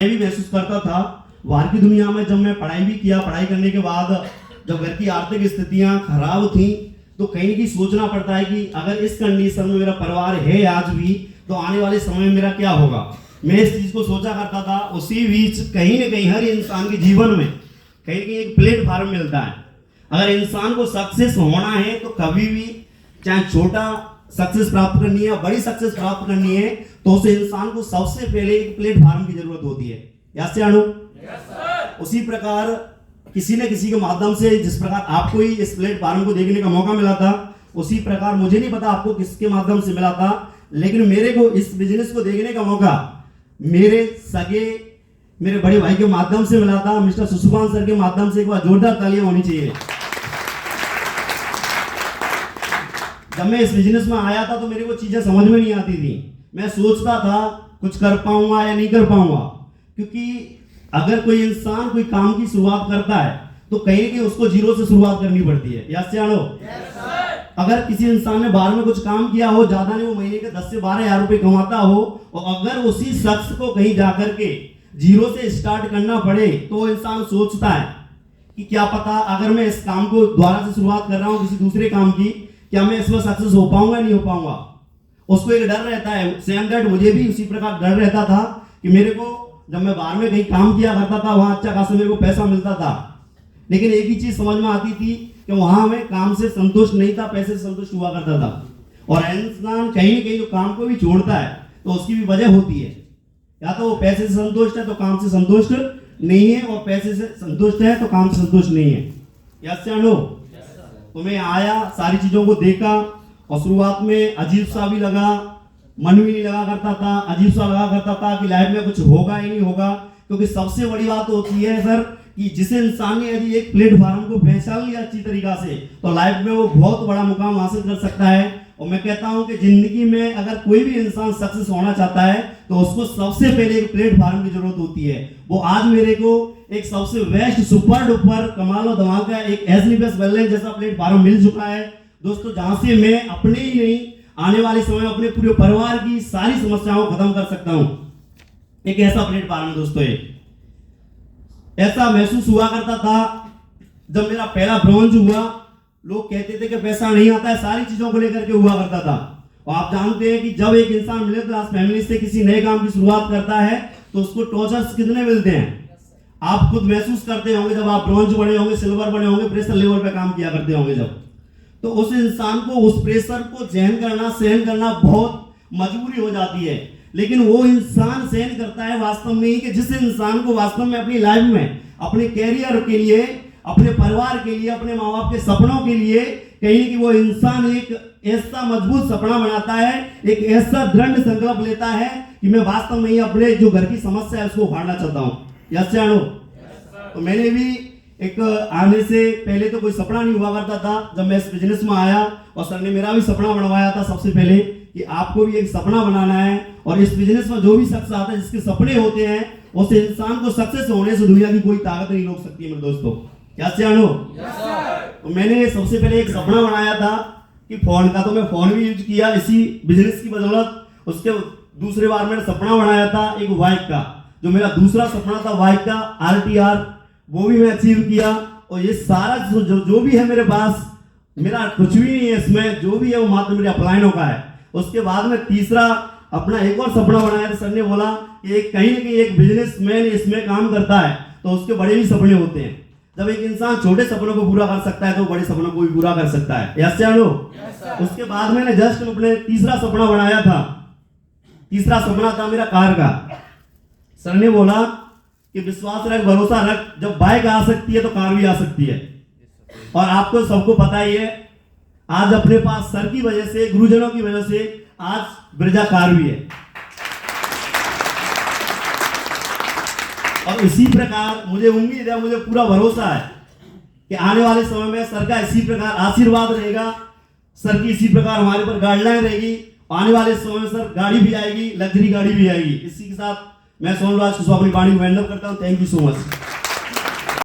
मैं भी महसूस करता था बाहर की दुनिया में। जब मैं पढ़ाई भी किया, पढ़ाई करने के बाद जब घर की आर्थिक स्थितियां खराब थी तो कहीं ना कहीं सोचना पड़ता है कि अगर इस कंडीशन में मेरा परिवार है आज भी तो आने वाले समय में मेरा क्या होगा। मैं इस चीज को सोचा करता था। उसी बीच कहीं ना कहीं हर इंसान के जीवन में कहीं ना कहीं एक प्लेटफॉर्म मिलता है। अगर इंसान को सक्सेस होना है तो कभी भी, चाहे छोटा सक्सेस प्राप्त करनी है, बड़ी सक्सेस प्राप्त करनी है, तो उस इंसान को सबसे पहले एक प्लेटफॉर्म की जरूरत होती है। याद से आणु? उसी प्रकार किसी न किसी के माध्यम से, जिस प्रकार आपको ही इस प्लेटफॉर्म को देखने का मौका मिला था, उसी प्रकार मुझे नहीं पता आपको किसके माध्यम से मिला था, लेकिन मेरे को इस बिजनेस को देखने का मौका मेरे सगे, मेरे बड़े भाई के माध्यम से मिला था, मिस्टर सुसुभान सर के माध्यम से। एक बार जोरदार तालियां होनी चाहिए। जब मैं इस बिजनेस में आया था तो मेरे को चीजें समझ में नहीं आती थी। मैं सोचता था कुछ कर पाऊंगा या नहीं कर पाऊंगा, क्योंकि अगर कोई इंसान कोई काम की शुरुआत करता है तो कहीं कि उसको जीरो से शुरुआत करनी पड़ती है। याद से आनो? अगर किसी इंसान ने बाहर में कुछ काम किया हो, ज्यादा नहीं, वो महीने के 10 से 12 हजार रुपए कमाता हो, और अगर उसी शख्स को कहीं जाकर के जीरो से स्टार्ट करना पड़े तो इंसान सोचता है कि क्या पता अगर मैं इस काम को दोबारा से शुरुआत कर रहा हूं किसी दूसरे काम की, क्या मैं इसमें सक्सेस हो पाऊंगा नहीं हो पाऊंगा। उसको एक डर रहता है। सेम दैट मुझे भी उसी प्रकार डर रहता था कि मेरे को जब मैं बाहर में कहीं काम किया करता था वहां अच्छा खासा मेरे को पैसा मिलता था, लेकिन एक ही चीज समझ में आती थी कि वहां में काम से संतुष्ट नहीं था, पैसे से संतुष्ट हुआ करता था। और इंसान कहीं ना कहीं जो काम को भी छोड़ता है तो उसकी भी वजह होती है, या तो वो पैसे से संतुष्ट है तो काम से संतुष्ट नहीं है, और पैसे से संतुष्ट है तो काम से संतुष्ट नहीं है। यस या नो? तो मैं आया, सारी चीजों को देखा, और शुरुआत में अजीब सा भी लगा, मन भी नहीं लगा करता था, अजीब सा लगा करता था कि लाइफ में कुछ होगा ही नहीं होगा। क्योंकि सबसे बड़ी बात होती है सर कि जिस इंसान ने यदि एक प्लेटफॉर्म को पहचान लिया अच्छी तरीका से तो लाइफ में वो बहुत बड़ा मुकाम हासिल कर सकता है। और मैं कहता हूं कि जिंदगी में अगर कोई भी इंसान सक्सेस होना चाहता है तो उसको सबसे पहले एक प्लेटफॉर्म की जरूरत होती है। वो आज मेरे को एक सबसे बेस्ट सुपर डुपर कमाल और धमाल का एक एसलीबीएस वेलनेस जैसा प्लेटफॉर्म मिल चुका है दोस्तों, जहां से मैं अपने ही नहीं, आने वाले समय में अपने पूरे परिवार की सारी समस्याओं को खत्म कर सकता हूं। एक ऐसा प्लेटफॉर्म दोस्तों है। ऐसा महसूस हुआ करता था जब मेरा पहला ब्रॉन्ज हुआ। लोग कहते थे कि पैसा नहीं आता है, सारी चीजों को लेकर के हुआ करता था। और आप जानते हैं कि जब एक इंसान मिडिल क्लास फैमिली से किसी नए काम की शुरुआत करता है तो उसको टॉर्चर्स कितने मिलते हैं आप खुद महसूस करते होंगे। जब आप ब्रॉन्ज बने होंगे, सिल्वर बने होंगे, प्रेशर लेवल पे काम किया करते होंगे जब, तो उस इंसान को उस प्रेशर को सहन करना बहुत मजबूरी हो जाती है। लेकिन वो इंसान सहन करता है वास्तव में ही कि जिस इंसान को वास्तव में अपनी लाइफ में, अपने कैरियर के लिए, अपने परिवार के लिए, अपने माँ बाप के सपनों के लिए कहीं कि वो इंसान एक ऐसा मजबूत सपना बनाता है, एक ऐसा दृढ़ संकल्प लेता है कि मैं वास्तव में ही अपने जो घर की समस्या है उसको उखाड़ना चाहता हूँ। यस या नो? तो मैंने भी एक आने से पहले तो कोई सपना नहीं हुआ करता था। जब मैं इस बिजनेस में आया और सर ने मेरा भी सपना बनवाया था सबसे पहले कि आपको भी एक सपना बनाना है, और इस बिजनेस में जो भी शख्स आता है जिसके सपने होते हैं उस इंसान को सक्सेस होने से दुनिया की कोई ताकत नहीं रोक सकती है मेरे दोस्तों। क्या जानो? तो मैंने सबसे पहले एक सपना बनाया था कि फोन का, तो मैं फोन भी यूज किया इसी बिजनेस की बदौलत। उसके दूसरे बार मैंने सपना बनाया था एक बाइक का, जो मेरा दूसरा सपना था बाइक का RTR, वो भी मैं अचीव किया। और ये सारा जो भी है मेरे पास, मेरा कुछ भी नहीं है इसमें, जो भी है वो मात्र मेरे अपलाइनों का है। उसके बाद में तीसरा अपना एक और सपना बनाया था। सर ने बोला कि कहीं ना कहीं एक बिजनेसमैन इसमें काम करता है तो उसके बड़े भी सपने होते हैं। जब एक इंसान छोटे सपनों को पूरा कर सकता है तो बड़े सपनों को भी पूरा कर सकता है। यस या नो? उसके बाद मैंने जस्ट अपने तीसरा सपना बनाया था। तीसरा सपना था मेरा कार का। सर ने बोला कि विश्वास रख, भरोसा रख, जब बाइक आ सकती है तो कार भी आ सकती है। और आपको सबको पता ही है, आज अपने पास सर की वजह से, गुरुजनों की वजह से आज ब्रेजा कार भी है। और इसी प्रकार मुझे उम्मीद है, मुझे पूरा भरोसा है कि आने वाले समय में सर का इसी प्रकार आशीर्वाद रहेगा, सर की इसी प्रकार हमारे पर गाइडलाइन रहेगी। आने वाले समय में सर गाड़ी भी आएगी, लग्जरी गाड़ी भी आएगी। इसी के साथ मैं सोनराज कुशवाहा अपनी वाणी को वाइंड अप करता हूं। Thank you so much.